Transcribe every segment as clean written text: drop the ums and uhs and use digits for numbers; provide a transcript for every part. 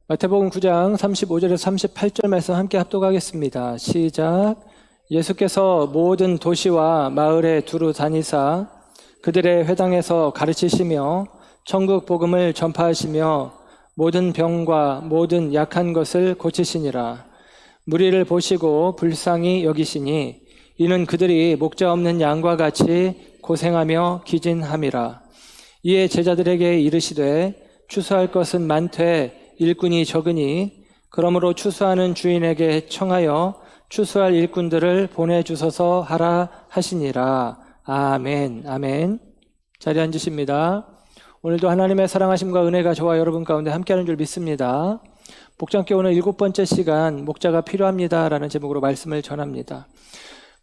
마태복음 9장 35절에서 38절 말씀 함께 합독하겠습니다. 시작. 예수께서 모든 도시와 마을에 두루 다니사 그들의 회당에서 가르치시며 천국 복음을 전파하시며 모든 병과 모든 약한 것을 고치시니라. 무리를 보시고 불쌍히 여기시니 이는 그들이 목자 없는 양과 같이 고생하며 기진함이라. 이에 제자들에게 이르시되 추수할 것은 많되 일꾼이 적으니 그러므로 추수하는 주인에게 청하여 추수할 일꾼들을 보내주소서 하라 하시니라. 아멘. 아멘. 자리에 앉으십니다. 오늘도 하나님의 사랑하심과 은혜가 저와 여러분 가운데 함께하는 줄 믿습니다. 목장교회 오늘 7번째 시간 목자가 필요합니다 라는 제목으로 말씀을 전합니다.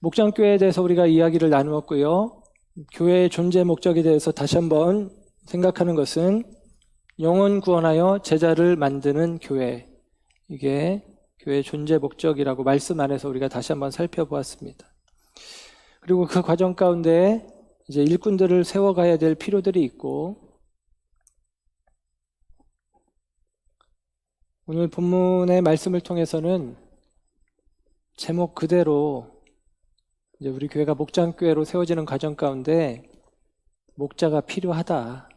목장교회에 대해서 우리가 이야기를 나누었고요. 교회의 존재 목적에 대해서 다시 한번 생각하는 것은 영혼 구원하여 제자를 만드는 교회, 이게 교회의 존재 목적이라고 말씀 안에서 우리가 다시 한번 살펴보았습니다. 그리고 그 과정 가운데 이제 일꾼들을 세워가야 될 필요들이 있고, 오늘 본문의 말씀을 통해서는 제목 그대로 이제 우리 교회가 목장교회로 세워지는 과정 가운데 목자가 필요하다,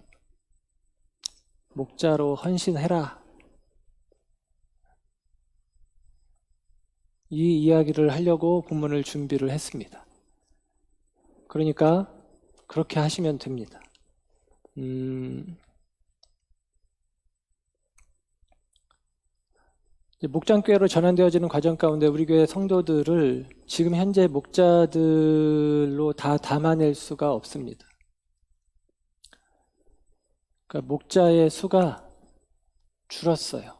목자로 헌신해라, 이 이야기를 하려고 본문을 준비를 했습니다. 그러니까 그렇게 하시면 됩니다. 목장교회로 전환되어지는 과정 가운데 우리 교회 성도들을 지금 현재 목자들로 다 담아낼 수가 없습니다. 그러니까 목자의 수가 줄었어요.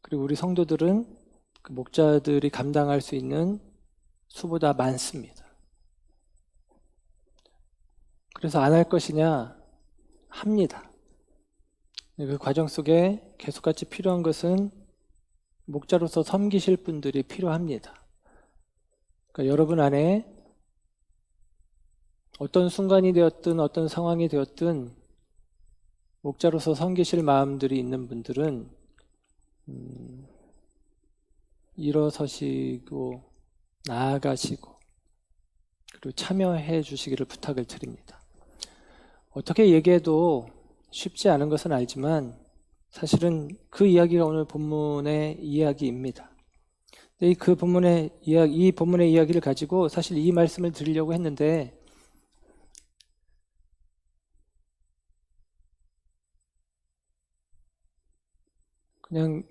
그리고 우리 성도들은 그 목자들이 감당할 수 있는 수보다 많습니다. 그래서 안 할 것이냐? 합니다. 그 과정 속에 계속같이 필요한 것은 목자로서 섬기실 분들이 필요합니다. 그러니까 여러분 안에 어떤 순간이 되었든 어떤 상황이 되었든 목자로서 섬기실 마음들이 있는 분들은 일어서시고 나아가시고 그리고 참여해 주시기를 부탁을 드립니다. 어떻게 얘기해도 쉽지 않은 것은 알지만 사실은 그 이야기가 오늘 본문의 이야기입니다. 이 본문의 이야기를 가지고 사실 이 말씀을 드리려고 했는데 그냥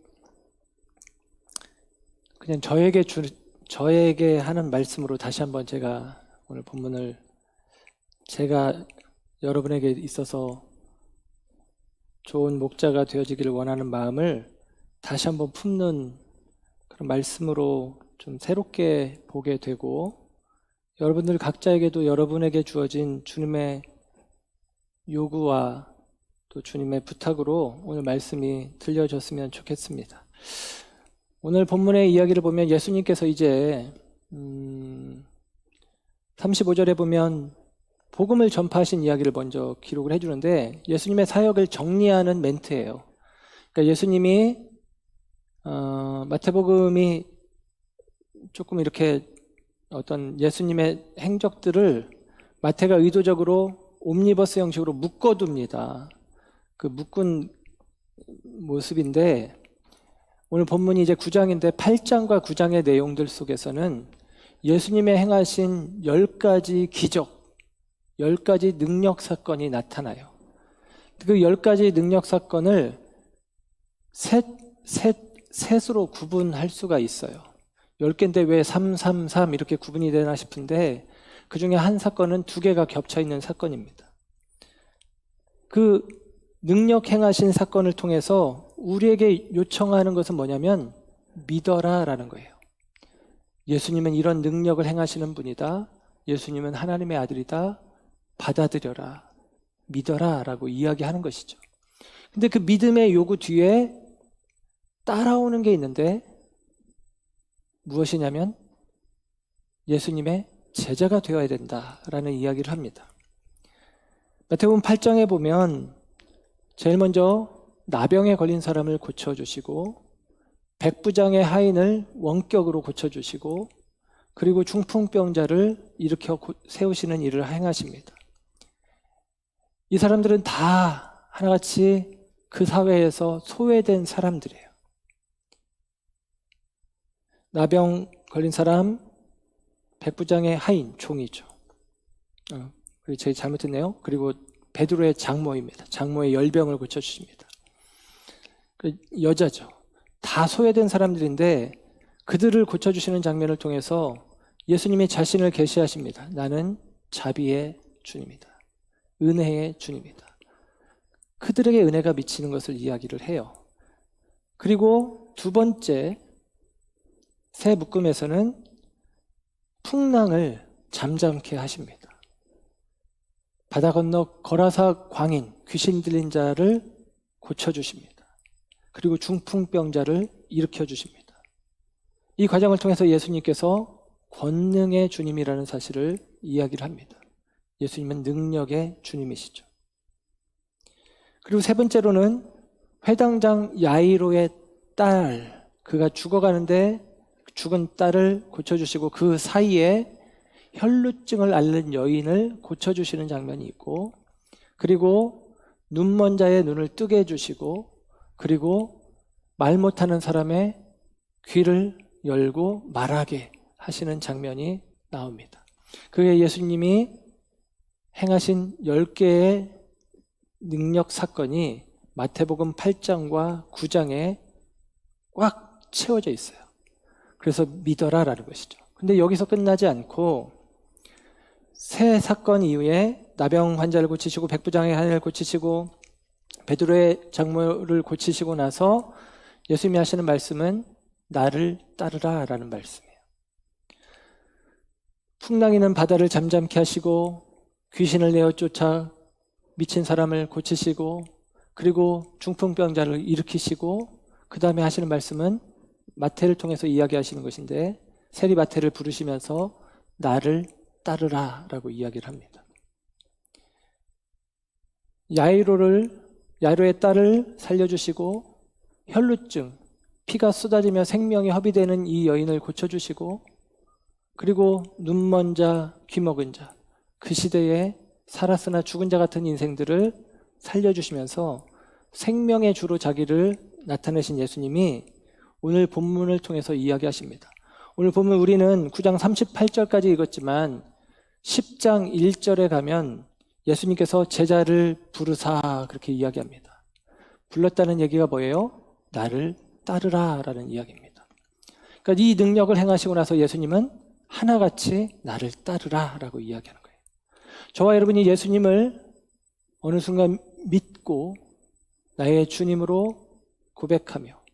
저에게 하는 말씀으로 다시 한번 제가 오늘 본문을 제가 여러분에게 있어서 좋은 목자가 되어지기를 원하는 마음을 다시 한번 품는 그런 말씀으로 좀 새롭게 보게 되고, 여러분들 각자에게도 여러분에게 주어진 주님의 요구와 또 주님의 부탁으로 오늘 말씀이 들려졌으면 좋겠습니다. 오늘 본문의 이야기를 보면 예수님께서 이제 35절에 보면 복음을 전파하신 이야기를 먼저 기록을 해주는데 예수님의 사역을 정리하는 멘트예요. 그러니까 예수님이 마태복음이 조금 이렇게 어떤 예수님의 행적들을 마태가 의도적으로 옴니버스 형식으로 묶어둡니다. 그 묶은 모습인데 오늘 본문이 이제 9장인데 8장과 9장의 내용들 속에서는 예수님의 행하신 10가지 기적, 10가지 능력 사건이 나타나요. 그 10가지 능력 사건을 셋으로 구분할 수가 있어요. 10개인데 왜 3, 3, 3 이렇게 구분이 되나 싶은데 그 중에 한 사건은 2개가 겹쳐 있는 사건입니다. 그 능력 행하신 사건을 통해서 우리에게 요청하는 것은 뭐냐면 믿어라 라는 거예요. 예수님은 이런 능력을 행하시는 분이다. 예수님은 하나님의 아들이다. 받아들여라, 믿어라 라고 이야기하는 것이죠. 근데 그 믿음의 요구 뒤에 따라오는 게 있는데 무엇이냐면 예수님의 제자가 되어야 된다라는 이야기를 합니다. 마태복음 8장에 보면 제일 먼저 나병에 걸린 사람을 고쳐주시고 백부장의 하인을 원격으로 고쳐주시고 그리고 중풍병자를 일으켜 세우시는 일을 행하십니다. 이 사람들은 다 하나같이 그 사회에서 소외된 사람들이에요. 나병 걸린 사람, 백부장의 하인, 종이죠. 제가 잘못했네요. 그리고 베드로의 장모입니다. 장모의 열병을 고쳐주십니다. 여자죠. 다 소외된 사람들인데 그들을 고쳐주시는 장면을 통해서 예수님이 자신을 계시하십니다. 나는 자비의 주님이다. 은혜의 주님이다. 그들에게 은혜가 미치는 것을 이야기를 해요. 그리고 두 번째 새 묶음에서는 풍랑을 잠잠케 하십니다. 바다 건너 거라사 광인, 귀신 들린 자를 고쳐주십니다. 그리고 중풍병자를 일으켜주십니다. 이 과정을 통해서 예수님께서 권능의 주님이라는 사실을 이야기를 합니다. 예수님은 능력의 주님이시죠. 그리고 세 번째로는 회당장 야이로의 딸, 그가 죽어가는데 죽은 딸을 고쳐주시고 그 사이에 혈루증을 앓는 여인을 고쳐주시는 장면이 있고 그리고 눈먼 자의 눈을 뜨게 해주시고 그리고 말 못하는 사람의 귀를 열고 말하게 하시는 장면이 나옵니다. 그게 예수님이 행하신 10개의 능력 사건이 마태복음 8장과 9장에 꽉 채워져 있어요. 그래서 믿어라라는 것이죠. 근데 여기서 끝나지 않고 새 사건 이후에 나병 환자를 고치시고 백부장의 하인을 고치시고 베드로의 장모를 고치시고 나서 예수님이 하시는 말씀은 나를 따르라 라는 말씀이에요. 풍랑이는 바다를 잠잠케 하시고 귀신을 내어 쫓아 미친 사람을 고치시고 그리고 중풍병자를 일으키시고 그 다음에 하시는 말씀은 마태를 통해서 이야기하시는 것인데 세리 마태를 부르시면서 나를 따르라 라고 이야기를 합니다. 야이로의 딸을 살려주시고 혈루증, 피가 쏟아지며 생명이 허비되는 이 여인을 고쳐주시고 그리고 눈먼 자, 귀먹은 자, 그 시대에 살았으나 죽은 자 같은 인생들을 살려주시면서 생명의 주로 자기를 나타내신 예수님이 오늘 본문을 통해서 이야기하십니다. 오늘 보면 우리는 9장 38절까지 읽었지만 10장 1절에 가면 예수님께서 제자를 부르사 그렇게 이야기합니다. 불렀다는 얘기가 뭐예요? 나를 따르라 라는 이야기입니다. 그러니까 이 능력을 행하시고 나서 예수님은 하나같이 나를 따르라 라고 이야기하는 거예요. 저와 여러분이 예수님을 어느 순간 믿고 나의 주님으로 고백하며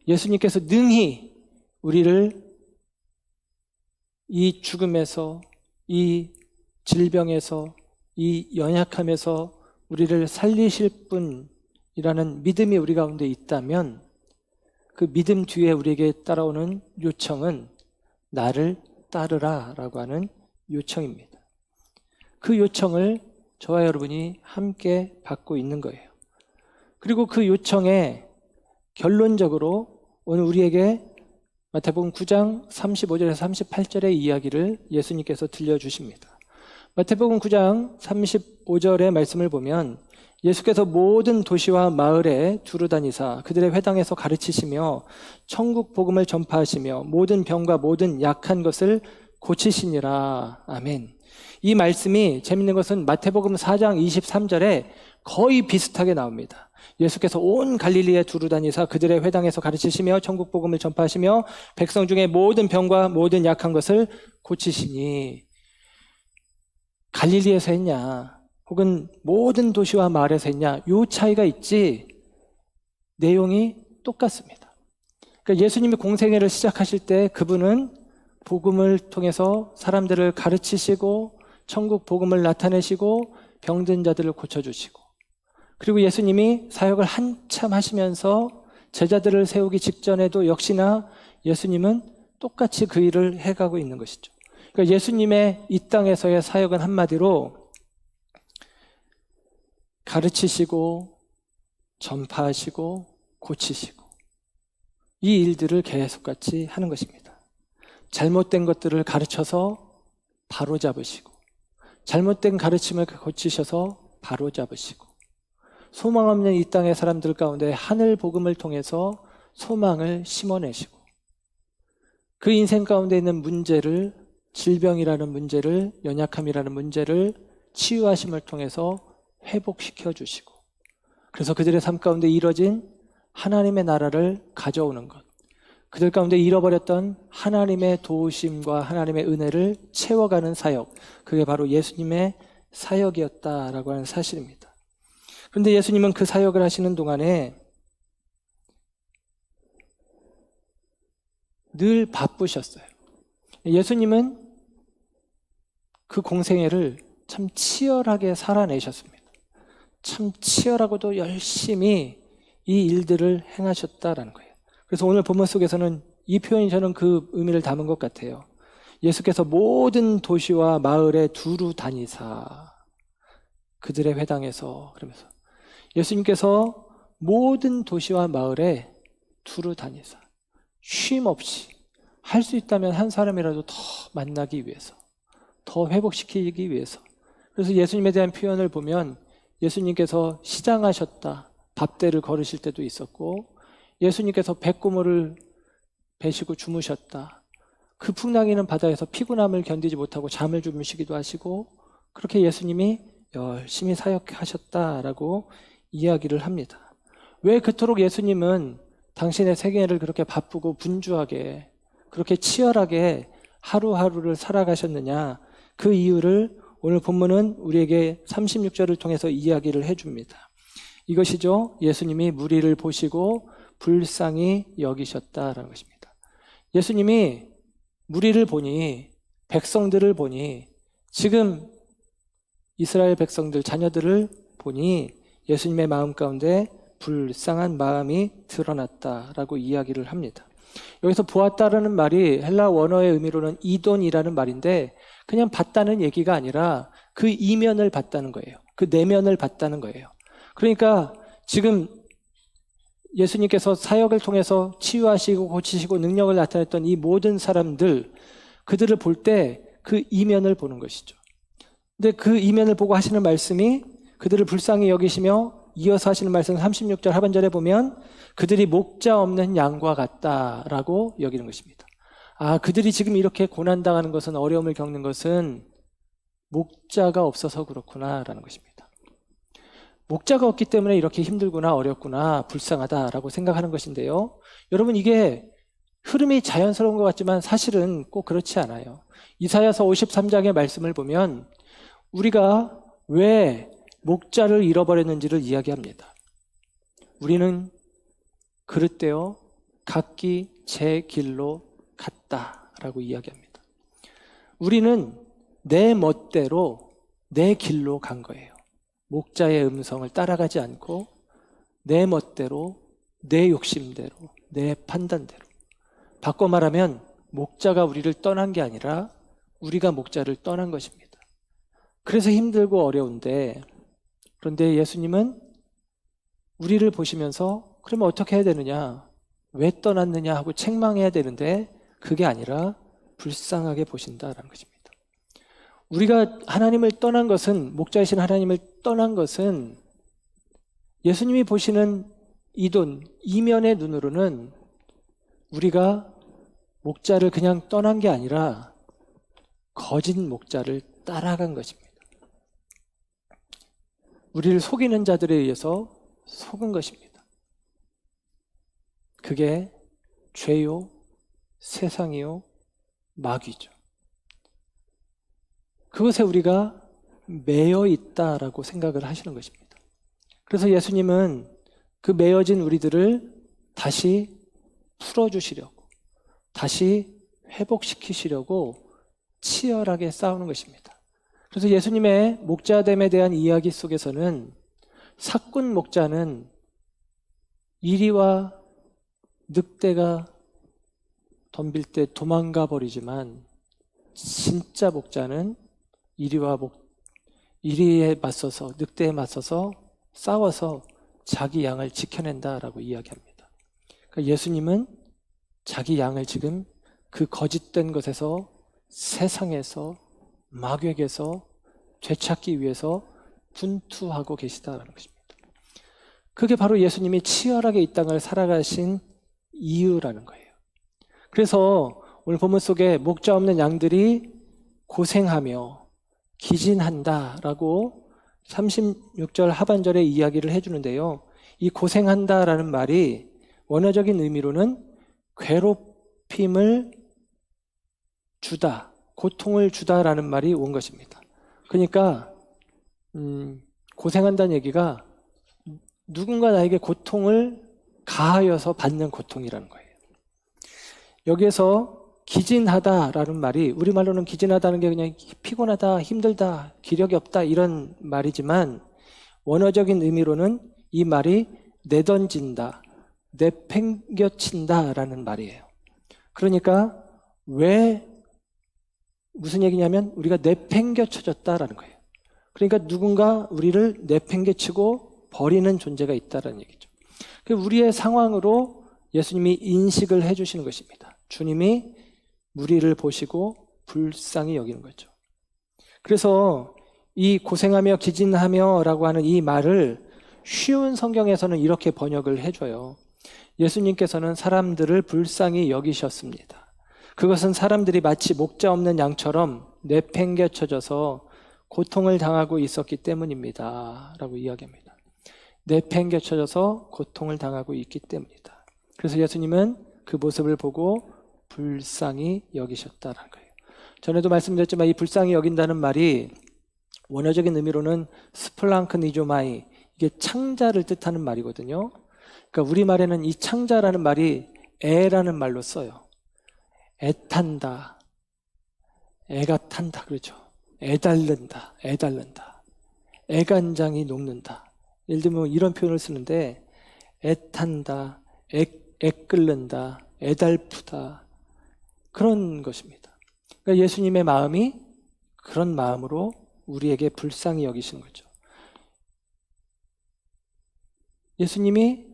예수님께서 능히 우리를 이 죽음에서 이 질병에서 이 연약함에서 우리를 살리실 분이라는 믿음이 우리 가운데 있다면 그 믿음 뒤에 우리에게 따라오는 요청은 나를 따르라 라고 하는 요청입니다. 그 요청을 저와 여러분이 함께 받고 있는 거예요. 그리고 그 요청에 결론적으로 오늘 우리에게 마태복음 9장 35절에서 38절의 이야기를 예수님께서 들려주십니다. 마태복음 9장 35절의 말씀을 보면 예수께서 모든 도시와 마을에 두루 다니사 그들의 회당에서 가르치시며 천국 복음을 전파하시며 모든 병과 모든 약한 것을 고치시니라. 아멘. 이 말씀이 재밌는 것은 마태복음 4장 23절에 거의 비슷하게 나옵니다. 예수께서 온 갈릴리에 두루 다니사 그들의 회당에서 가르치시며 천국 복음을 전파하시며 백성 중에 모든 병과 모든 약한 것을 고치시니. 갈릴리에서 했냐 혹은 모든 도시와 마을에서 했냐 요 차이가 있지 내용이 똑같습니다. 그러니까 예수님이 공생애를 시작하실 때 그분은 복음을 통해서 사람들을 가르치시고 천국 복음을 나타내시고 병든 자들을 고쳐주시고 그리고 예수님이 사역을 한참 하시면서 제자들을 세우기 직전에도 역시나 예수님은 똑같이 그 일을 해가고 있는 것이죠. 그러니까 예수님의 이 땅에서의 사역은 한마디로 가르치시고 전파하시고 고치시고 이 일들을 계속같이 하는 것입니다. 잘못된 것들을 가르쳐서 바로잡으시고 잘못된 가르침을 고치셔서 바로잡으시고 소망 없는 이 땅의 사람들 가운데 하늘 복음을 통해서 소망을 심어내시고 그 인생 가운데 있는 문제를 질병이라는 문제를 연약함이라는 문제를 치유하심을 통해서 회복시켜 주시고 그래서 그들의 삶 가운데 이뤄진 하나님의 나라를 가져오는 것 그들 가운데 잃어버렸던 하나님의 도우심과 하나님의 은혜를 채워가는 사역 그게 바로 예수님의 사역이었다라고 하는 사실입니다. 그런데 예수님은 그 사역을 하시는 동안에 늘 바쁘셨어요. 예수님은 그 공생애를 참 치열하게 살아내셨습니다. 참 치열하고도 열심히 이 일들을 행하셨다라는 거예요. 그래서 오늘 본문 속에서는 이 표현이 저는 그 의미를 담은 것 같아요. 예수께서 모든 도시와 마을에 두루 다니사 그들의 회당에서 그러면서 예수님께서 모든 도시와 마을에 두루 다니사 쉼 없이 할 수 있다면 한 사람이라도 더 만나기 위해서 더 회복시키기 위해서 그래서 예수님에 대한 표현을 보면 예수님께서 시장하셨다 밥대를 걸으실 때도 있었고 예수님께서 백고모를 베시고 주무셨다 그 풍랑이는 바다에서 피곤함을 견디지 못하고 잠을 주무시기도 하시고 그렇게 예수님이 열심히 사역하셨다라고 이야기를 합니다. 왜 그토록 예수님은 당신의 생애를 그렇게 바쁘고 분주하게 그렇게 치열하게 하루하루를 살아가셨느냐 그 이유를 오늘 본문은 우리에게 36절을 통해서 이야기를 해줍니다. 이것이죠. 예수님이 무리를 보시고 불쌍히 여기셨다라는 것입니다. 예수님이 무리를 보니 백성들을 보니 지금 이스라엘 백성들 자녀들을 보니 예수님의 마음 가운데 불쌍한 마음이 드러났다라고 이야기를 합니다. 여기서 보았다라는 말이 헬라 원어의 의미로는 이돈이라는 말인데 그냥 봤다는 얘기가 아니라 그 이면을 봤다는 거예요. 그 내면을 봤다는 거예요. 그러니까 지금 예수님께서 사역을 통해서 치유하시고 고치시고 능력을 나타냈던 이 모든 사람들 그들을 볼 때 그 이면을 보는 것이죠. 근데 그 이면을 보고 하시는 말씀이 그들을 불쌍히 여기시며 이어서 하시는 말씀 36절 하반절에 보면 그들이 목자 없는 양과 같다라고 여기는 것입니다. 그들이 지금 이렇게 고난당하는 것은 어려움을 겪는 것은 목자가 없어서 그렇구나라는 것입니다. 목자가 없기 때문에 이렇게 힘들구나 어렵구나 불쌍하다라고 생각하는 것인데요. 여러분 이게 흐름이 자연스러운 것 같지만 사실은 꼭 그렇지 않아요. 이사야서 53장의 말씀을 보면 우리가 왜 목자를 잃어버렸는지를 이야기합니다. 우리는 그릇되어 각기 제 길로 갔다라고 이야기합니다. 우리는 내 멋대로 내 길로 간 거예요. 목자의 음성을 따라가지 않고 내 멋대로 내 욕심대로 내 판단대로 바꿔 말하면 목자가 우리를 떠난 게 아니라 우리가 목자를 떠난 것입니다. 그래서 힘들고 어려운데 그런데 예수님은 우리를 보시면서 그러면 어떻게 해야 되느냐 왜 떠났느냐 하고 책망해야 되는데 그게 아니라 불쌍하게 보신다라는 것입니다. 우리가 하나님을 떠난 것은 목자이신 하나님을 떠난 것은 예수님이 보시는 이돈 이면의 눈으로는 우리가 목자를 그냥 떠난 게 아니라 거짓 목자를 따라간 것입니다. 우리를 속이는 자들에 의해서 속은 것입니다. 그게 죄요, 세상이요, 마귀죠. 그것에 우리가 매여 있다라고 생각을 하시는 것입니다. 그래서 예수님은 그 매여진 우리들을 다시 풀어주시려고 다시 회복시키시려고 치열하게 싸우는 것입니다. 그래서 예수님의 목자됨에 대한 이야기 속에서는 사꾼 목자는 이리와 늑대가 덤빌 때 도망가 버리지만 진짜 목자는 이리에 맞서서 늑대에 맞서서 싸워서 자기 양을 지켜낸다라고 이야기합니다. 그러니까 예수님은 자기 양을 지금 그 거짓된 것에서, 세상에서, 마귀에게서 되찾기 위해서 분투하고 계시다라는 것입니다. 그게 바로 예수님이 치열하게 이 땅을 살아가신 이유라는 거예요. 그래서 오늘 본문 속에 목자 없는 양들이 고생하며 기진한다라고 36절 하반절에 이야기를 해주는데요. 이 고생한다라는 말이 원어적인 의미로는 괴롭힘을 주다, 고통을 주다라는 말이 온 것입니다. 그러니까 고생한다는 얘기가 누군가 나에게 고통을 가하여서 받는 고통이라는 거예요. 여기에서 기진하다라는 말이, 우리말로는 기진하다는 게 그냥 피곤하다, 힘들다, 기력이 없다 이런 말이지만 원어적인 의미로는 이 말이 내던진다, 내팽겨친다라는 말이에요. 그러니까 왜 무슨 얘기냐면 우리가 내팽겨쳐졌다라는 거예요. 그러니까 누군가 우리를 내팽개치고 버리는 존재가 있다라는 얘기죠. 우리의 상황으로 예수님이 인식을 해주시는 것입니다. 주님이 우리를 보시고 불쌍히 여기는 거죠. 그래서 이 고생하며 기진하며 라고 하는 이 말을 쉬운 성경에서는 이렇게 번역을 해줘요. 예수님께서는 사람들을 불쌍히 여기셨습니다. 그것은 사람들이 마치 목자 없는 양처럼 내팽개쳐져서 고통을 당하고 있었기 때문입니다 라고 이야기합니다. 내팽개쳐져서 고통을 당하고 있기 때문이다. 그래서 예수님은 그 모습을 보고 불쌍히 여기셨다라는 거예요. 전에도 말씀드렸지만 이 불쌍히 여긴다는 말이 원어적인 의미로는 스플랑크니조마이, 이게 창자를 뜻하는 말이거든요. 그러니까 우리말에는 이 창자라는 말이 애라는 말로 써요. 애탄다, 애가 탄다, 그렇죠. 애달른다, 애달른다, 애간장이 녹는다. 예를 들면 이런 표현을 쓰는데 애탄다, 애끓는다, 애달프다, 그런 것입니다. 그러니까 예수님의 마음이 그런 마음으로 우리에게 불쌍히 여기시는 거죠. 예수님이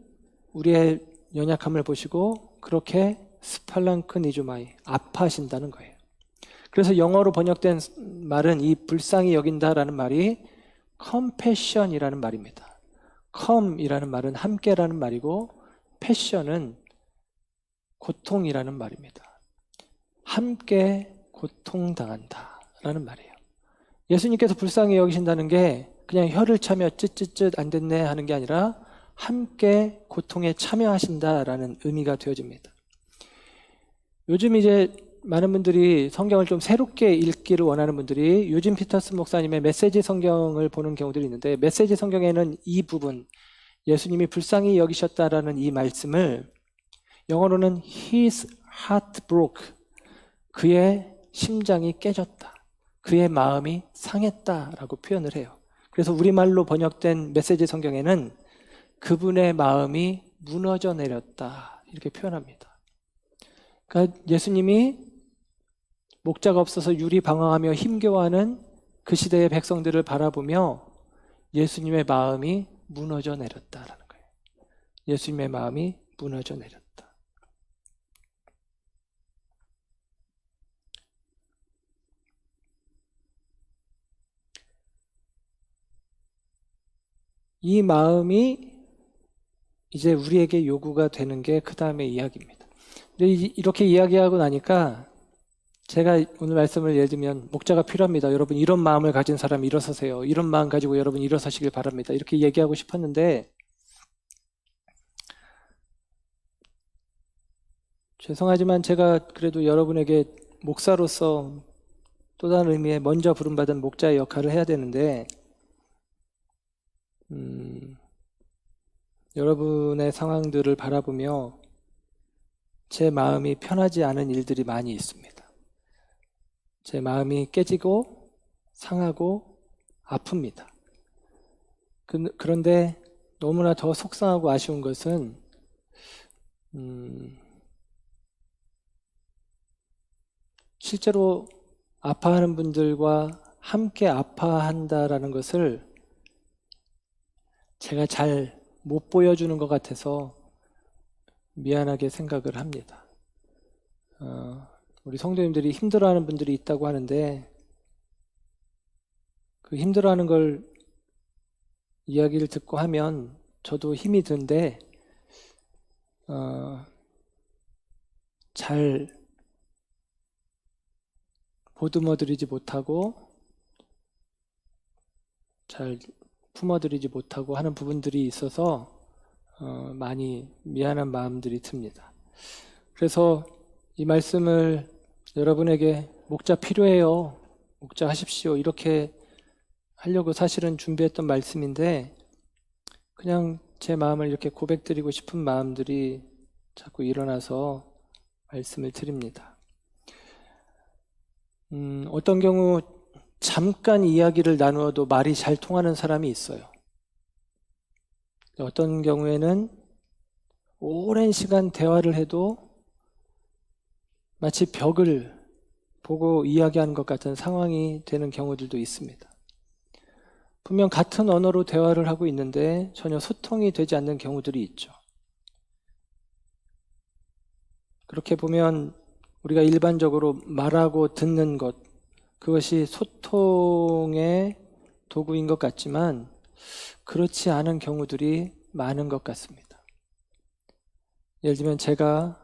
우리의 연약함을 보시고 그렇게 스팔랑크니조마이, 아파하신다는 거예요. 그래서 영어로 번역된 말은 이 불쌍히 여긴다라는 말이 compassion이라는 말입니다. come이라는 말은 함께라는 말이고 passion은 고통이라는 말입니다. 함께 고통당한다라는 말이에요. 예수님께서 불쌍히 여기신다는 게 그냥 혀를 차며 쯧쯧쯧 안 됐네 하는 게 아니라 함께 고통에 참여하신다라는 의미가 되어집니다. 요즘 이제 많은 분들이 성경을 좀 새롭게 읽기를 원하는 분들이 유진 피터슨 목사님의 메시지 성경을 보는 경우들이 있는데, 메시지 성경에는 이 부분, 예수님이 불쌍히 여기셨다라는 이 말씀을 영어로는 His heart broke, 그의 심장이 깨졌다, 그의 마음이 상했다라고 표현을 해요. 그래서 우리말로 번역된 메시지 성경에는 그분의 마음이 무너져 내렸다 이렇게 표현합니다. 그러니까 예수님이 목자가 없어서 유리방황하며 힘겨워하는 그 시대의 백성들을 바라보며 예수님의 마음이 무너져 내렸다라는 거예요. 예수님의 마음이 무너져 내렸다. 이 마음이 이제 우리에게 요구가 되는 게 그 다음의 이야기입니다. 근데 이렇게 이야기하고 나니까 제가 오늘 말씀을 예를 들면 목자가 필요합니다. 여러분 이런 마음을 가진 사람 일어서세요. 이런 마음 가지고 여러분 일어서시길 바랍니다. 이렇게 얘기하고 싶었는데 죄송하지만 제가 그래도 여러분에게 목사로서 또 다른 의미의 먼저 부름받은 목자의 역할을 해야 되는데 여러분의 상황들을 바라보며 제 마음이 편하지 않은 일들이 많이 있습니다. 제 마음이 깨지고 상하고 아픕니다. 그런데 너무나 더 속상하고 아쉬운 것은 실제로 아파하는 분들과 함께 아파한다라는 것을 제가 잘 못 보여주는 것 같아서 미안하게 생각을 합니다. 우리 성도님들이 힘들어하는 분들이 있다고 하는데 그 힘들어하는 걸 이야기를 듣고 하면 저도 힘이 든데 잘 보듬어드리지 못하고 잘 품어드리지 못하고 하는 부분들이 있어서 많이 미안한 마음들이 듭니다. 그래서 이 말씀을 여러분에게 목자 필요해요, 목자 하십시오, 이렇게 하려고 사실은 준비했던 말씀인데 그냥 제 마음을 이렇게 고백드리고 싶은 마음들이 자꾸 일어나서 말씀을 드립니다. 어떤 경우 잠깐 이야기를 나누어도 말이 잘 통하는 사람이 있어요. 어떤 경우에는 오랜 시간 대화를 해도 마치 벽을 보고 이야기하는 것 같은 상황이 되는 경우들도 있습니다. 분명 같은 언어로 대화를 하고 있는데 전혀 소통이 되지 않는 경우들이 있죠. 그렇게 보면 우리가 일반적으로 말하고 듣는 것, 그것이 소통의 도구인 것 같지만 그렇지 않은 경우들이 많은 것 같습니다. 예를 들면 제가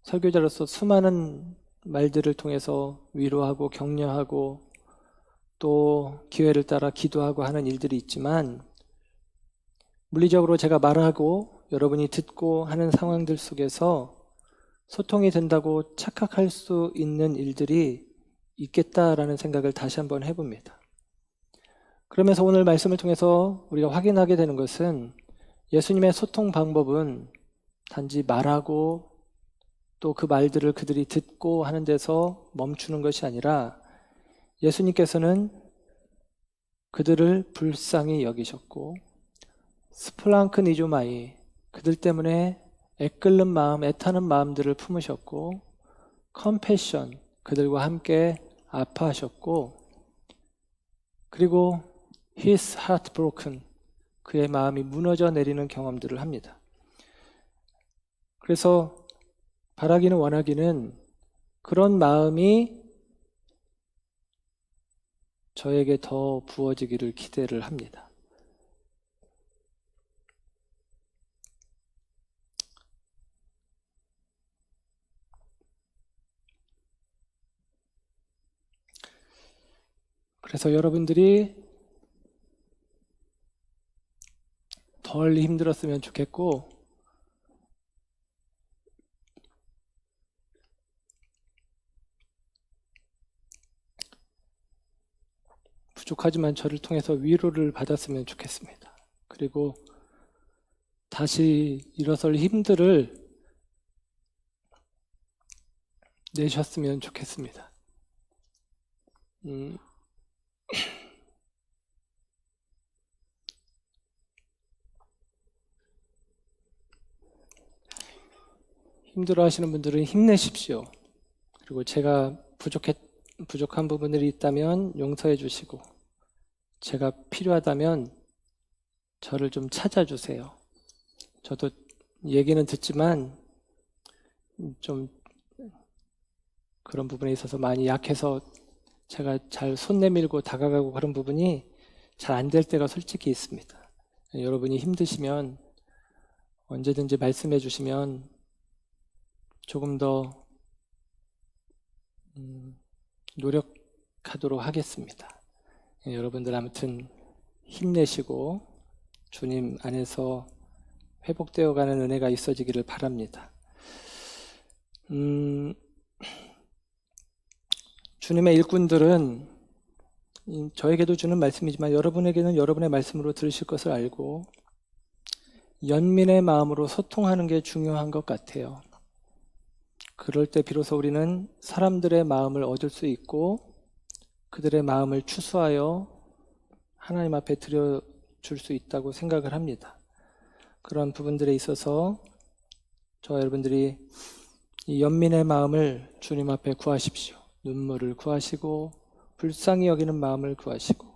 설교자로서 수많은 말들을 통해서 위로하고 격려하고 또 기회를 따라 기도하고 하는 일들이 있지만 물리적으로 제가 말하고 여러분이 듣고 하는 상황들 속에서 소통이 된다고 착각할 수 있는 일들이 있겠다라는 생각을 다시 한번 해봅니다. 그러면서 오늘 말씀을 통해서 우리가 확인하게 되는 것은 예수님의 소통 방법은 단지 말하고 또 그 말들을 그들이 듣고 하는 데서 멈추는 것이 아니라 예수님께서는 그들을 불쌍히 여기셨고 스플랑크니조마이, 그들 때문에 애끓는 마음, 애타는 마음들을 품으셨고 컴패션, 그들과 함께 아파하셨고 그리고 his heart broken, 그의 마음이 무너져 내리는 경험들을 합니다. 그래서 바라기는 원하기는 그런 마음이 저에게 더 부어지기를 기대를 합니다. 그래서 여러분들이 덜 힘들었으면 좋겠고 부족하지만 저를 통해서 위로를 받았으면 좋겠습니다. 그리고 다시 일어설 힘들을 내셨으면 좋겠습니다. 힘들어 하시는 분들은 힘내십시오. 그리고 제가 부족한 부분들이 있다면 용서해 주시고 제가 필요하다면 저를 좀 찾아주세요. 저도 얘기는 듣지만 좀 그런 부분에 있어서 많이 약해서 제가 잘 손 내밀고 다가가고 그런 부분이 잘 안 될 때가 솔직히 있습니다. 여러분이 힘드시면 언제든지 말씀해 주시면 조금 더 노력하도록 하겠습니다. 여러분들 아무튼 힘내시고 주님 안에서 회복되어가는 은혜가 있어지기를 바랍니다. 주님의 일꾼들은 저에게도 주는 말씀이지만 여러분에게는 여러분의 말씀으로 들으실 것을 알고 연민의 마음으로 소통하는 게 중요한 것 같아요. 그럴 때 비로소 우리는 사람들의 마음을 얻을 수 있고 그들의 마음을 추수하여 하나님 앞에 드려줄 수 있다고 생각을 합니다. 그런 부분들에 있어서 저와 여러분들이 이 연민의 마음을 주님 앞에 구하십시오. 눈물을 구하시고 불쌍히 여기는 마음을 구하시고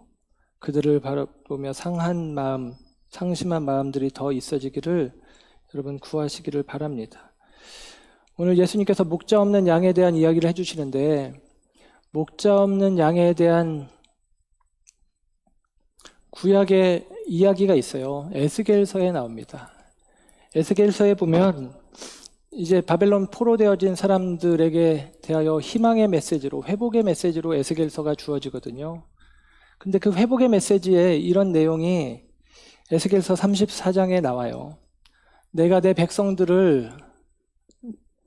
그들을 바라보며 상한 마음, 상심한 마음들이 더 있어지기를 여러분 구하시기를 바랍니다. 오늘 예수님께서 목자 없는 양에 대한 이야기를 해주시는데, 목자 없는 양에 대한 구약의 이야기가 있어요. 에스겔서에 나옵니다. 에스겔서에 보면 이제 바벨론 포로되어진 사람들에게 대하여 희망의 메시지로, 회복의 메시지로 에스겔서가 주어지거든요. 근데 그 회복의 메시지에 이런 내용이 에스겔서 34장에 나와요. 내가 내 백성들을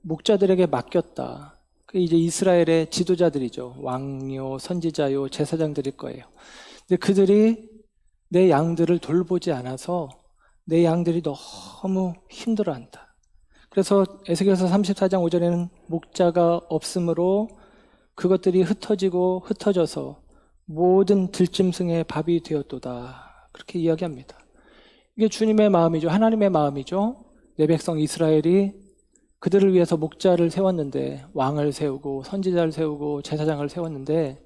목자들에게 맡겼다. 그 이제 이스라엘의 지도자들이죠. 왕요, 선지자요, 제사장들일 거예요. 근데 그들이 내 양들을 돌보지 않아서 내 양들이 너무 힘들어한다. 그래서 에스겔서 34장 5절에는 목자가 없으므로 그것들이 흩어지고 흩어져서 모든 들짐승의 밥이 되었도다. 그렇게 이야기합니다. 이게 주님의 마음이죠. 하나님의 마음이죠. 내 백성 이스라엘이 그들을 위해서 목자를 세웠는데, 왕을 세우고 선지자를 세우고 제사장을 세웠는데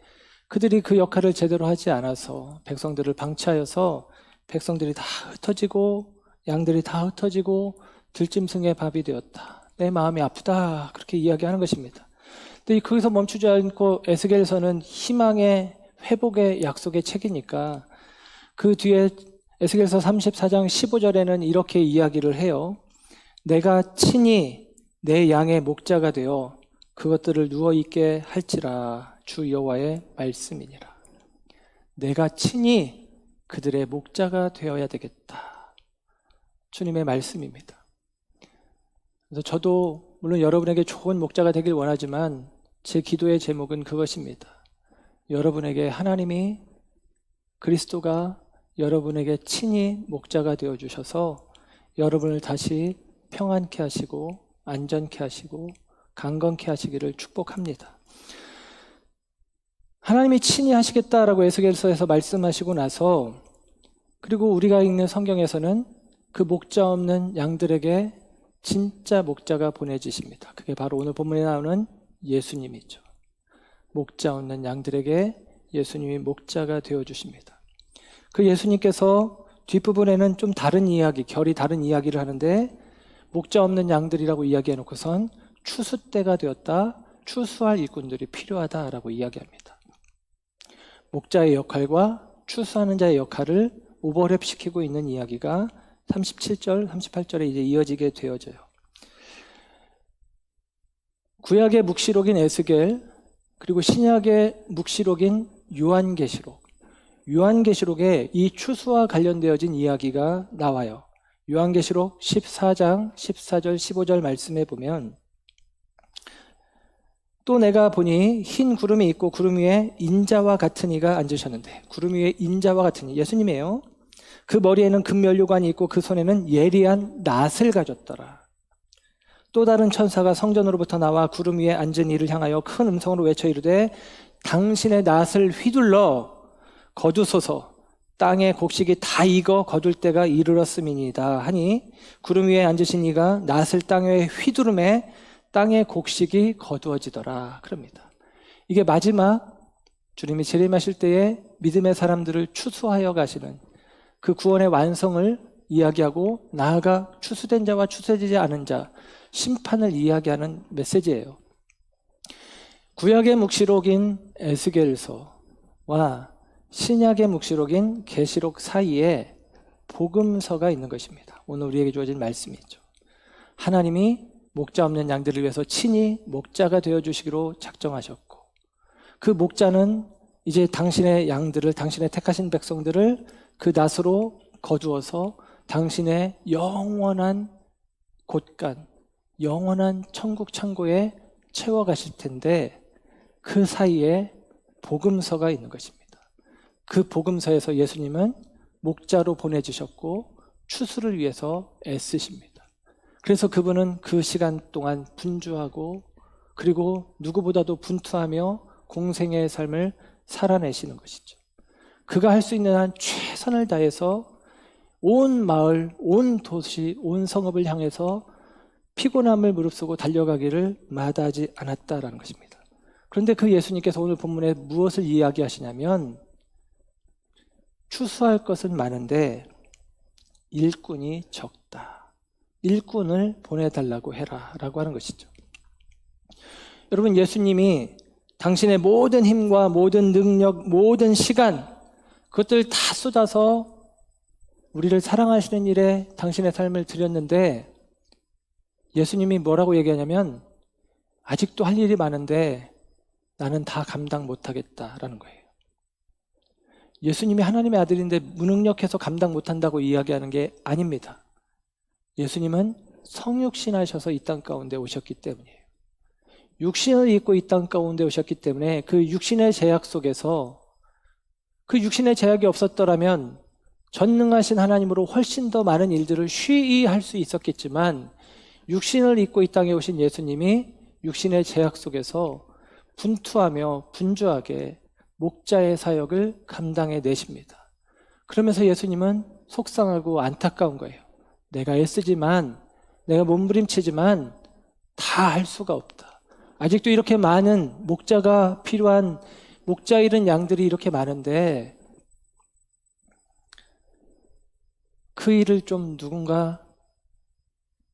그들이 그 역할을 제대로 하지 않아서 백성들을 방치하여서 백성들이 다 흩어지고 양들이 다 흩어지고 들짐승의 밥이 되었다. 내 마음이 아프다. 그렇게 이야기하는 것입니다. 근데 거기서 멈추지 않고 에스겔서는 희망의 회복의 약속의 책이니까 그 뒤에 에스겔서 34장 15절에는 이렇게 이야기를 해요. 내가 친히 내 양의 목자가 되어 그것들을 누워있게 할지라 주 여호와의 말씀이니라. 내가 친히 그들의 목자가 되어야 되겠다. 주님의 말씀입니다. 그래서 저도 물론 여러분에게 좋은 목자가 되길 원하지만 제 기도의 제목은 그것입니다. 여러분에게 하나님이, 그리스도가 여러분에게 친히 목자가 되어주셔서 여러분을 다시 평안케 하시고 안전케 하시고 강건케 하시기를 축복합니다. 하나님이 친히 하시겠다라고 에스겔서에서 말씀하시고 나서, 그리고 우리가 읽는 성경에서는 그 목자 없는 양들에게 진짜 목자가 보내지십니다. 그게 바로 오늘 본문에 나오는 예수님이죠. 목자 없는 양들에게 예수님이 목자가 되어주십니다. 그 예수님께서 뒷부분에는 좀 다른 이야기, 결이 다른 이야기를 하는데, 목자 없는 양들이라고 이야기해놓고선 추수 때가 되었다, 추수할 일꾼들이 필요하다라고 이야기합니다. 목자의 역할과 추수하는 자의 역할을 오버랩시키고 있는 이야기가 37절, 38절에 이제 이어지게 되어져요. 구약의 묵시록인 에스겔, 그리고 신약의 묵시록인 요한계시록, 요한계시록에 이 추수와 관련되어진 이야기가 나와요. 요한계시록 14장 14절 15절 말씀에 보면, 또 내가 보니 흰 구름이 있고 구름 위에 인자와 같은 이가 앉으셨는데, 구름 위에 인자와 같은 이, 예수님이에요. 그 머리에는 금면류관이 있고 그 손에는 예리한 낫을 가졌더라. 또 다른 천사가 성전으로부터 나와 구름 위에 앉은 이를 향하여 큰 음성으로 외쳐 이르되, 당신의 낫을 휘둘러 거두소서. 땅의 곡식이 다 익어 거둘 때가 이르렀음이니이다 하니, 구름 위에 앉으신 이가 낫을 땅에 휘두름에 땅의 곡식이 거두어지더라. 그럽니다. 이게 마지막 주님이 재림하실 때에 믿음의 사람들을 추수하여 가시는 그 구원의 완성을 이야기하고, 나아가 추수된 자와 추수되지 않은 자, 심판을 이야기하는 메시지예요. 구약의 묵시록인 에스겔서와 신약의 묵시록인 계시록 사이에 복음서가 있는 것입니다. 오늘 우리에게 주어진 말씀이죠. 하나님이 목자 없는 양들을 위해서 친히 목자가 되어주시기로 작정하셨고, 그 목자는 이제 당신의 양들을, 당신의 택하신 백성들을 그 낫으로 거두어서 당신의 영원한 곳간, 영원한 천국 창고에 채워가실 텐데, 그 사이에 복음서가 있는 것입니다. 그 복음서에서 예수님은 목자로 보내주셨고 추수를 위해서 애쓰십니다. 그래서 그분은 그 시간 동안 분주하고, 그리고 누구보다도 분투하며 공생의 삶을 살아내시는 것이죠. 그가 할 수 있는 한 최선을 다해서 온 마을, 온 도시, 온 성읍을 향해서 피곤함을 무릅쓰고 달려가기를 마다하지 않았다라는 것입니다. 그런데 그 예수님께서 오늘 본문에 무엇을 이야기하시냐면, 추수할 것은 많은데 일꾼이 적다. 일꾼을 보내달라고 해라 라고 하는 것이죠. 여러분, 예수님이 당신의 모든 힘과 모든 능력, 모든 시간, 그것들 다 쏟아서 우리를 사랑하시는 일에 당신의 삶을 드렸는데, 예수님이 뭐라고 얘기하냐면 아직도 할 일이 많은데 나는 다 감당 못하겠다라는 거예요. 예수님이 하나님의 아들인데 무능력해서 감당 못한다고 이야기하는 게 아닙니다. 예수님은 성육신하셔서 이 땅 가운데 오셨기 때문이에요. 육신을 입고 이 땅 가운데 오셨기 때문에 그 육신의 제약 속에서, 그 육신의 제약이 없었더라면 전능하신 하나님으로 훨씬 더 많은 일들을 쉬이 할 수 있었겠지만, 육신을 입고 이 땅에 오신 예수님이 육신의 제약 속에서 분투하며 분주하게 목자의 사역을 감당해 내십니다. 그러면서 예수님은 속상하고 안타까운 거예요. 내가 애쓰지만, 내가 몸부림치지만 다 할 수가 없다. 아직도 이렇게 많은 목자가 필요한, 목자 잃은 양들이 이렇게 많은데 그 일을 좀 누군가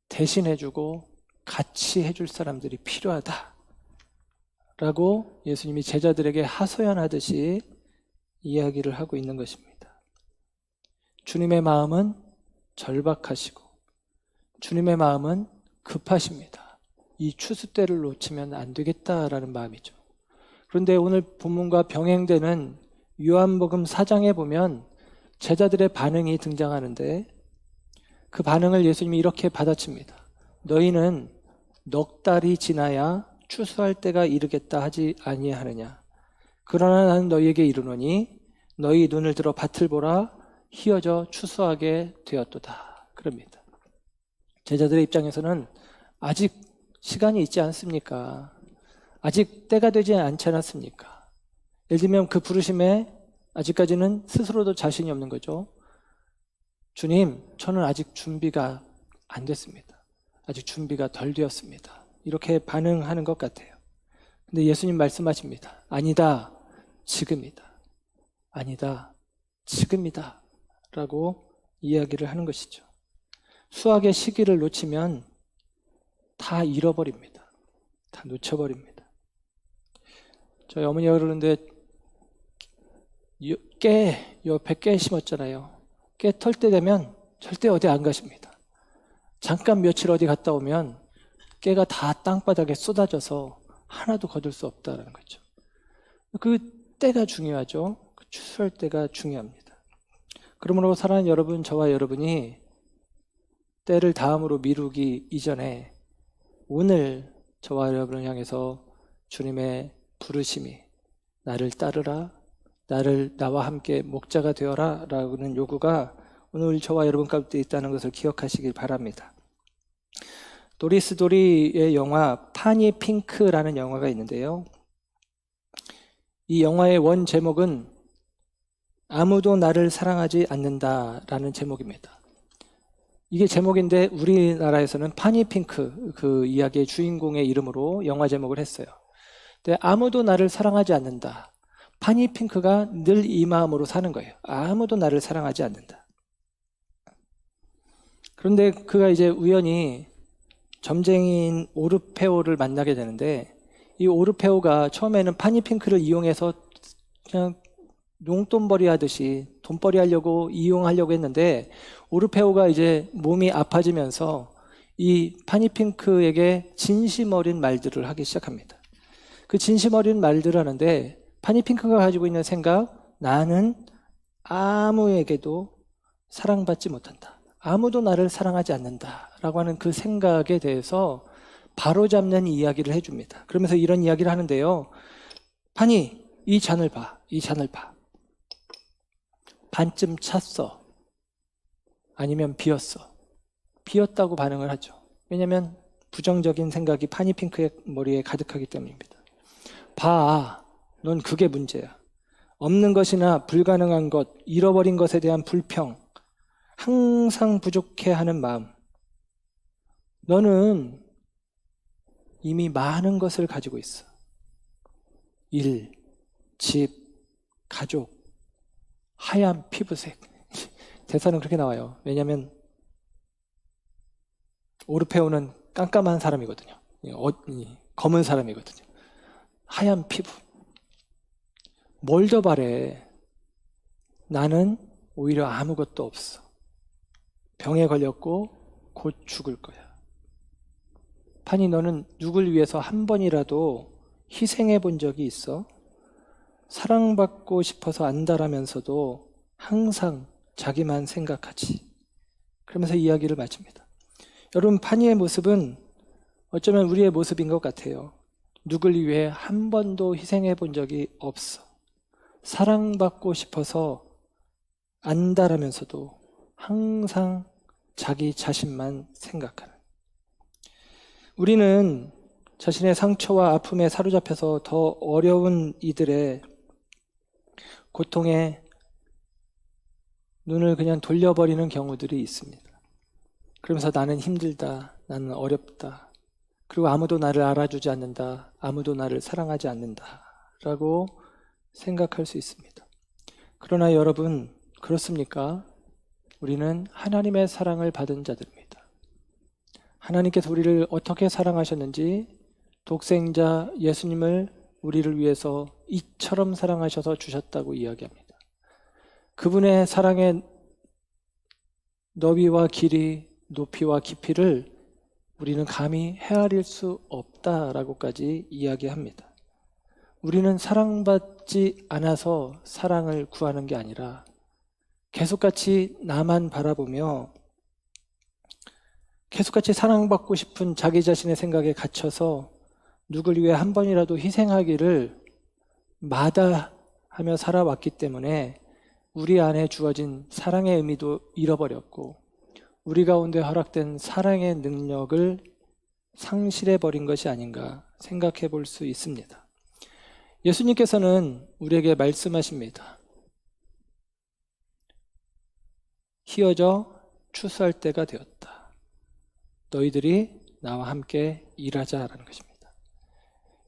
대신해주고 같이 해줄 사람들이 필요하다 라고 예수님이 제자들에게 하소연하듯이 이야기를 하고 있는 것입니다. 주님의 마음은 절박하시고 주님의 마음은 급하십니다. 이 추수 때를 놓치면 안 되겠다라는 마음이죠. 그런데 오늘 본문과 병행되는 요한복음 4장에 보면 제자들의 반응이 등장하는데, 그 반응을 예수님이 이렇게 받아칩니다. 너희는 넉 달이 지나야 추수할 때가 이르겠다 하지 아니하느냐. 그러나 나는 너희에게 이르노니 너희 눈을 들어 밭을 보라, 희어져 추수하게 되었도다. 그럽니다. 제자들의 입장에서는 아직 시간이 있지 않습니까? 아직 때가 되지 않지 않았습니까? 예를 들면 그 부르심에 아직까지는 스스로도 자신이 없는 거죠. 주님, 저는 아직 준비가 안 됐습니다. 아직 준비가 덜 되었습니다. 이렇게 반응하는 것 같아요. 근데 예수님 말씀하십니다. 아니다, 지금이다. 아니다, 지금이다. 라고 이야기를 하는 것이죠. 수확의 시기를 놓치면 다 잃어버립니다. 다 놓쳐버립니다. 저희 어머니가 그러는데, 옆에 깨 심었잖아요. 깨 털 때 되면 절대 어디 안 가십니다. 잠깐 며칠 어디 갔다 오면 깨가 다 땅바닥에 쏟아져서 하나도 거둘 수 없다는 거죠. 그 때가 중요하죠. 그 추수할 때가 중요합니다. 그러므로 사랑하는 여러분, 저와 여러분이 때를 다음으로 미루기 이전에 오늘 저와 여러분을 향해서 주님의 부르심이 나를 따르라, 나와 함께 목자가 되어라 라는 요구가 오늘 저와 여러분 가운데 있다는 것을 기억하시길 바랍니다. 도리스 도리의 영화 파니 핑크라는 영화가 있는데요. 이 영화의 원 제목은 아무도 나를 사랑하지 않는다라는 제목입니다. 이게 제목인데 우리나라에서는 파니 핑크, 그 이야기의 주인공의 이름으로 영화 제목을 했어요. 근데 아무도 나를 사랑하지 않는다. 파니 핑크가 늘 이 마음으로 사는 거예요. 아무도 나를 사랑하지 않는다. 그런데 그가 이제 우연히 점쟁이인 오르페오를 만나게 되는데, 이 오르페오가 처음에는 파니 핑크를 이용해서 그냥 용돈벌이 하듯이 돈벌이 하려고 이용하려고 했는데, 오르페오가 이제 몸이 아파지면서 이 파니 핑크에게 진심 어린 말들을 하기 시작합니다. 그 진심 어린 말들을 하는데, 파니 핑크가 가지고 있는 생각, 나는 아무에게도 사랑받지 못한다. 아무도 나를 사랑하지 않는다. 라고 하는 그 생각에 대해서 바로잡는 이야기를 해줍니다. 그러면서 이런 이야기를 하는데요. 파니, 이 잔을 봐. 이 잔을 봐. 반쯤 찼어. 아니면 비었어. 비었다고 반응을 하죠. 왜냐하면 부정적인 생각이 파니 핑크의 머리에 가득하기 때문입니다. 봐. 넌 그게 문제야. 없는 것이나 불가능한 것, 잃어버린 것에 대한 불평, 항상 부족해하는 마음. 너는 이미 많은 것을 가지고 있어. 일, 집, 가족, 하얀 피부색. 대사는 그렇게 나와요. 왜냐하면 오르페오는 깜깜한 사람이거든요. 검은 사람이거든요. 하얀 피부. 뭘 더 바래? 나는 오히려 아무것도 없어. 병에 걸렸고 곧 죽을 거야. 판이, 너는 누굴 위해서 한 번이라도 희생해 본 적이 있어? 사랑받고 싶어서 안달하면서도 항상 자기만 생각하지. 그러면서 이야기를 마칩니다. 여러분, 판이의 모습은 어쩌면 우리의 모습인 것 같아요. 누굴 위해 한 번도 희생해 본 적이 없어. 사랑받고 싶어서 안달하면서도 항상 자기 자신만 생각하는. 우리는 자신의 상처와 아픔에 사로잡혀서 더 어려운 이들의 고통에 눈을 그냥 돌려버리는 경우들이 있습니다. 그러면서 나는 힘들다, 나는 어렵다, 그리고 아무도 나를 알아주지 않는다, 아무도 나를 사랑하지 않는다 라고 생각할 수 있습니다. 그러나 여러분, 그렇습니까? 우리는 하나님의 사랑을 받은 자들입니다. 하나님께서 우리를 어떻게 사랑하셨는지 독생자 예수님을 우리를 위해서 이처럼 사랑하셔서 주셨다고 이야기합니다. 그분의 사랑의 너비와 길이, 높이와 깊이를 우리는 감히 헤아릴 수 없다라고까지 이야기합니다. 우리는 사랑받지 않아서 사랑을 구하는 게 아니라 계속같이 나만 바라보며 계속같이 사랑받고 싶은 자기 자신의 생각에 갇혀서 누굴 위해 한 번이라도 희생하기를 마다하며 살아왔기 때문에 우리 안에 주어진 사랑의 의미도 잃어버렸고 우리 가운데 허락된 사랑의 능력을 상실해버린 것이 아닌가 생각해 볼 수 있습니다. 예수님께서는 우리에게 말씀하십니다. 희어져 추수할 때가 되었다. 너희들이 나와 함께 일하자라는 것입니다.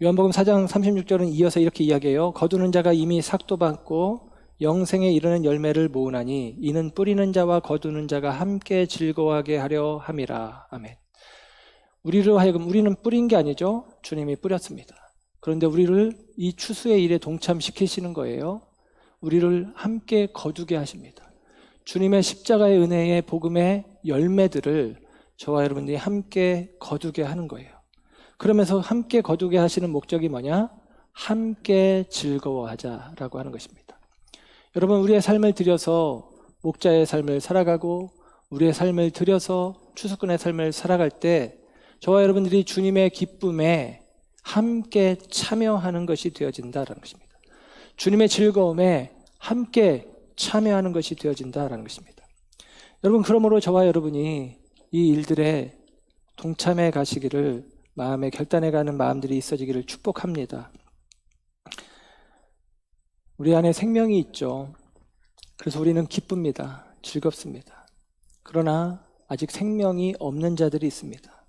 요한복음 4장 36절은 이어서 이렇게 이야기해요. 거두는 자가 이미 삭도 받고 영생에 이르는 열매를 모으나니 이는 뿌리는 자와 거두는 자가 함께 즐거워하게 하려 함이라. 아멘. 우리로 하여금, 우리는 뿌린 게 아니죠. 주님이 뿌렸습니다. 그런데 우리를 이 추수의 일에 동참시키시는 거예요. 우리를 함께 거두게 하십니다. 주님의 십자가의 은혜의 복음의 열매들을 저와 여러분들이 함께 거두게 하는 거예요. 그러면서 함께 거두게 하시는 목적이 뭐냐? 함께 즐거워하자라고 하는 것입니다. 여러분, 우리의 삶을 들여서 목자의 삶을 살아가고 우리의 삶을 들여서 추수꾼의 삶을 살아갈 때 저와 여러분들이 주님의 기쁨에 함께 참여하는 것이 되어진다라는 것입니다. 주님의 즐거움에 함께 참여하는 것이 되어진다라는 것입니다. 여러분, 그러므로 저와 여러분이 이 일들에 동참해 가시기를, 마음에 결단해 가는 마음들이 있어지기를 축복합니다. 우리 안에 생명이 있죠. 그래서 우리는 기쁩니다. 즐겁습니다. 그러나 아직 생명이 없는 자들이 있습니다.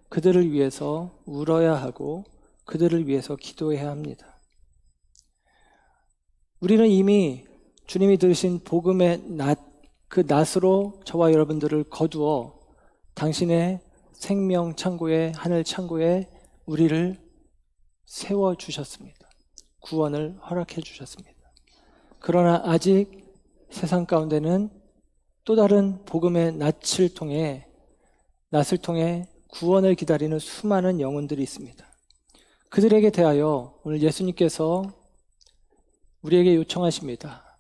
그들을 위해서 울어야 하고 그들을 위해서 기도해야 합니다. 우리는 이미 주님이 들으신 복음의 낫, 그 낫으로 저와 여러분들을 거두어 당신의 생명 창고에, 하늘 창고에 우리를 세워주셨습니다. 구원을 허락해 주셨습니다. 그러나 아직 세상 가운데는 또 다른 복음의 낫을 통해 구원을 기다리는 수많은 영혼들이 있습니다. 그들에게 대하여 오늘 예수님께서 우리에게 요청하십니다.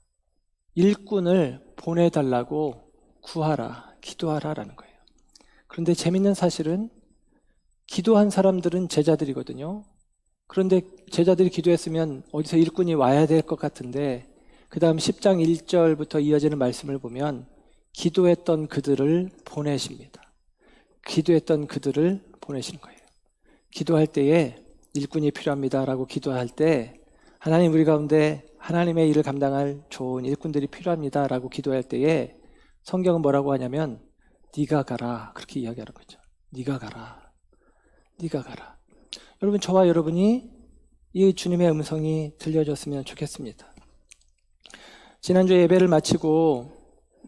일꾼을 보내달라고 구하라, 기도하라라는 거예요. 그런데 재밌는 사실은 기도한 사람들은 제자들이거든요. 그런데 제자들이 기도했으면 어디서 일꾼이 와야 될 것 같은데 그 다음 10장 1절부터 이어지는 말씀을 보면 기도했던 그들을 보내십니다. 기도했던 그들을 보내시는 거예요. 기도할 때에 일꾼이 필요합니다라고 기도할 때 하나님, 우리 가운데 하나님의 일을 감당할 좋은 일꾼들이 필요합니다라고 기도할 때에 성경은 뭐라고 하냐면 네가 가라, 그렇게 이야기하는 거죠. 네가 가라, 네가 가라. 여러분, 저와 여러분이 이 주님의 음성이 들려졌으면 좋겠습니다. 지난주에 예배를 마치고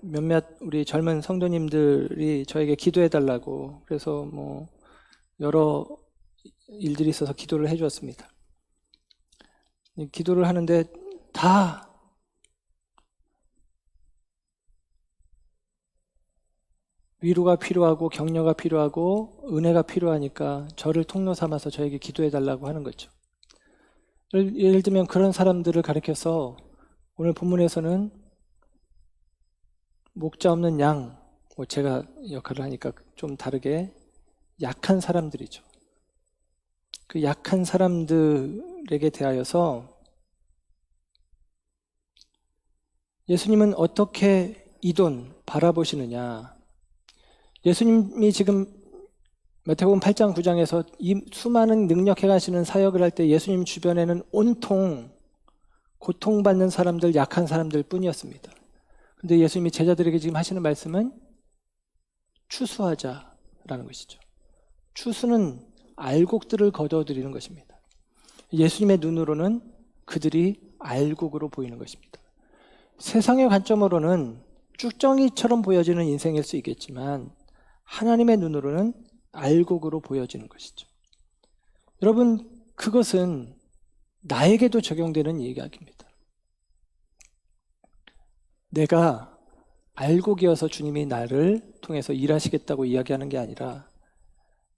몇몇 우리 젊은 성도님들이 저에게 기도해 달라고 그래서 뭐 여러 일들이 있어서 기도를 해 주었습니다. 기도를 하는데 다 위로가 필요하고 격려가 필요하고 은혜가 필요하니까 저를 통로 삼아서 저에게 기도해 달라고 하는 거죠. 예를 들면 그런 사람들을 가리켜서 오늘 본문에서는 목자 없는 양, 뭐 제가 역할을 하니까 좀 다르게 약한 사람들이죠. 그 약한 사람들에게 대하여서 예수님은 어떻게 이 돈 바라보시느냐. 예수님이 지금 마태복음 8장 9장에서 이 수많은 능력 행하시는 사역을 할 때 예수님 주변에는 온통 고통받는 사람들, 약한 사람들 뿐이었습니다. 근데 예수님이 제자들에게 지금 하시는 말씀은 추수하자라는 것이죠. 추수는 알곡들을 거둬들이는 것입니다. 예수님의 눈으로는 그들이 알곡으로 보이는 것입니다. 세상의 관점으로는 쭉정이처럼 보여지는 인생일 수 있겠지만 하나님의 눈으로는 알곡으로 보여지는 것이죠. 여러분, 그것은 나에게도 적용되는 이야기입니다. 내가 알곡이어서 주님이 나를 통해서 일하시겠다고 이야기하는 게 아니라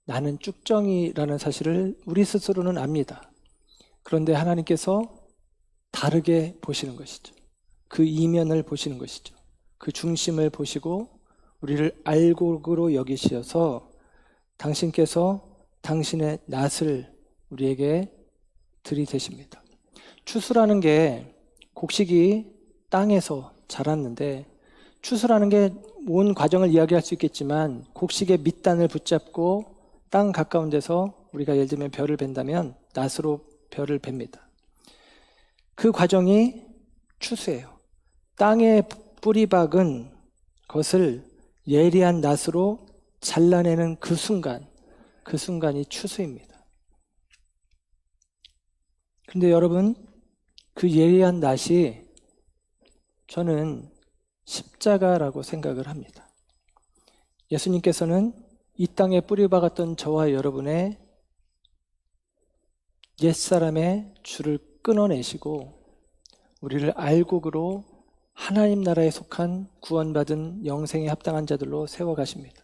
나는 쭉정이라는 사실을 우리 스스로는 압니다. 그런데 하나님께서 다르게 보시는 것이죠. 그 이면을 보시는 것이죠. 그 중심을 보시고 우리를 알곡으로 여기시어서 당신께서 당신의 낫을 우리에게 들이대십니다. 추수라는 게 곡식이 땅에서 자랐는데 추수라는 게 온 과정을 이야기할 수 있겠지만 곡식의 밑단을 붙잡고 땅 가까운 데서 우리가 예를 들면 벼를 벤다면 낫으로 벼를 뱁니다. 그 과정이 추수예요. 땅의 뿌리박은 것을 예리한 낫으로 잘라내는 그 순간이 추수입니다. 그런데 여러분, 그 예리한 낫이 저는 십자가라고 생각을 합니다. 예수님께서는 이 땅에 뿌리박았던 저와 여러분의 옛사람의 줄을 끊어내시고 우리를 알곡으로 하나님 나라에 속한 구원받은 영생에 합당한 자들로 세워가십니다.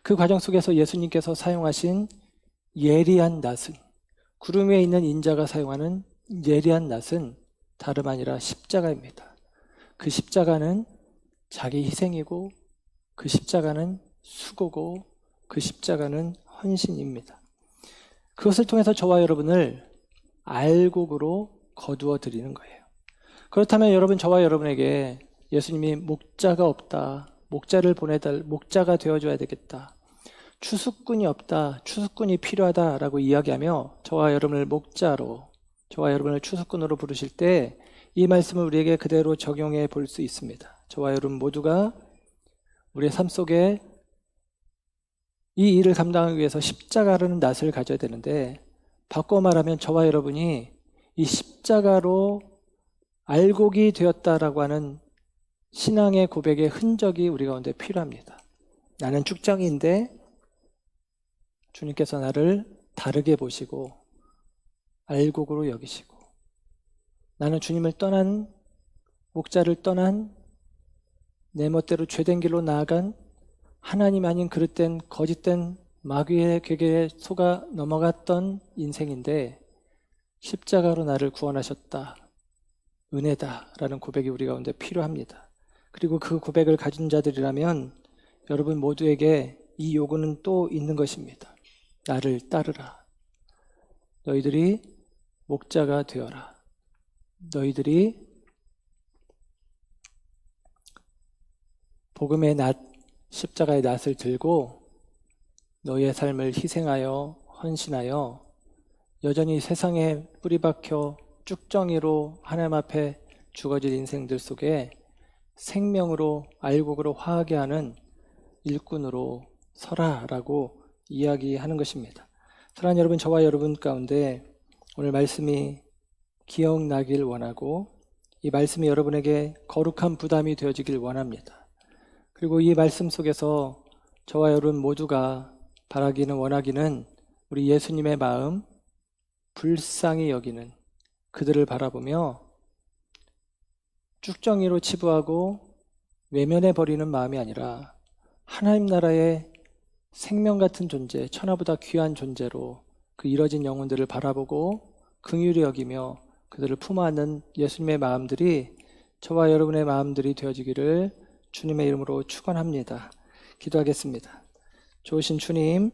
그 과정 속에서 예수님께서 사용하신 예리한 낫은, 구름 위에 있는 인자가 사용하는 예리한 낫은 다름 아니라 십자가입니다. 그 십자가는 자기 희생이고 그 십자가는 수고고 그 십자가는 헌신입니다. 그것을 통해서 저와 여러분을 알곡으로 거두어 드리는 거예요. 그렇다면 여러분, 저와 여러분에게 예수님이 목자가 없다, 목자가 되어줘야 되겠다, 추수꾼이 없다, 추수꾼이 필요하다라고 이야기하며 저와 여러분을 목자로, 저와 여러분을 추수꾼으로 부르실 때 이 말씀을 우리에게 그대로 적용해 볼 수 있습니다. 저와 여러분 모두가 우리의 삶 속에 이 일을 감당하기 위해서 십자가라는 낫을 가져야 되는데, 바꿔 말하면 저와 여러분이 이 십자가로 알곡이 되었다라고 하는 신앙의 고백의 흔적이 우리 가운데 필요합니다. 나는 쭉정이인데 주님께서 나를 다르게 보시고 알곡으로 여기시고, 나는 주님을 떠난, 목자를 떠난, 내 멋대로 죄된 길로 나아간 하나님 아닌 그릇된 거짓된 마귀의 궤계에 속아 넘어갔던 인생인데 십자가로 나를 구원하셨다, 은혜다라는 고백이 우리 가운데 필요합니다. 그리고 그 고백을 가진 자들이라면 여러분 모두에게 이 요구는 또 있는 것입니다. 나를 따르라. 너희들이 목자가 되어라. 너희들이 복음의 낫, 십자가의 낫을 들고 너희의 삶을 희생하여 헌신하여 여전히 세상에 뿌리박혀 쭉정이로 하나님 앞에 죽어질 인생들 속에 생명으로 알곡으로 화하게 하는 일꾼으로 서라라고 이야기하는 것입니다. 사랑하는 여러분, 저와 여러분 가운데 오늘 말씀이 기억나길 원하고 이 말씀이 여러분에게 거룩한 부담이 되어지길 원합니다. 그리고 이 말씀 속에서 저와 여러분 모두가 바라기는 원하기는 우리 예수님의 마음, 불쌍히 여기는 그들을 바라보며 쭉정이로 치부하고 외면해 버리는 마음이 아니라 하나님 나라의 생명 같은 존재, 천하보다 귀한 존재로 그 잃어진 영혼들을 바라보고 긍휼히 여기며 그들을 품어 안는 예수님의 마음들이 저와 여러분의 마음들이 되어지기를 주님의 이름으로 축원합니다. 기도하겠습니다. 좋으신 주님,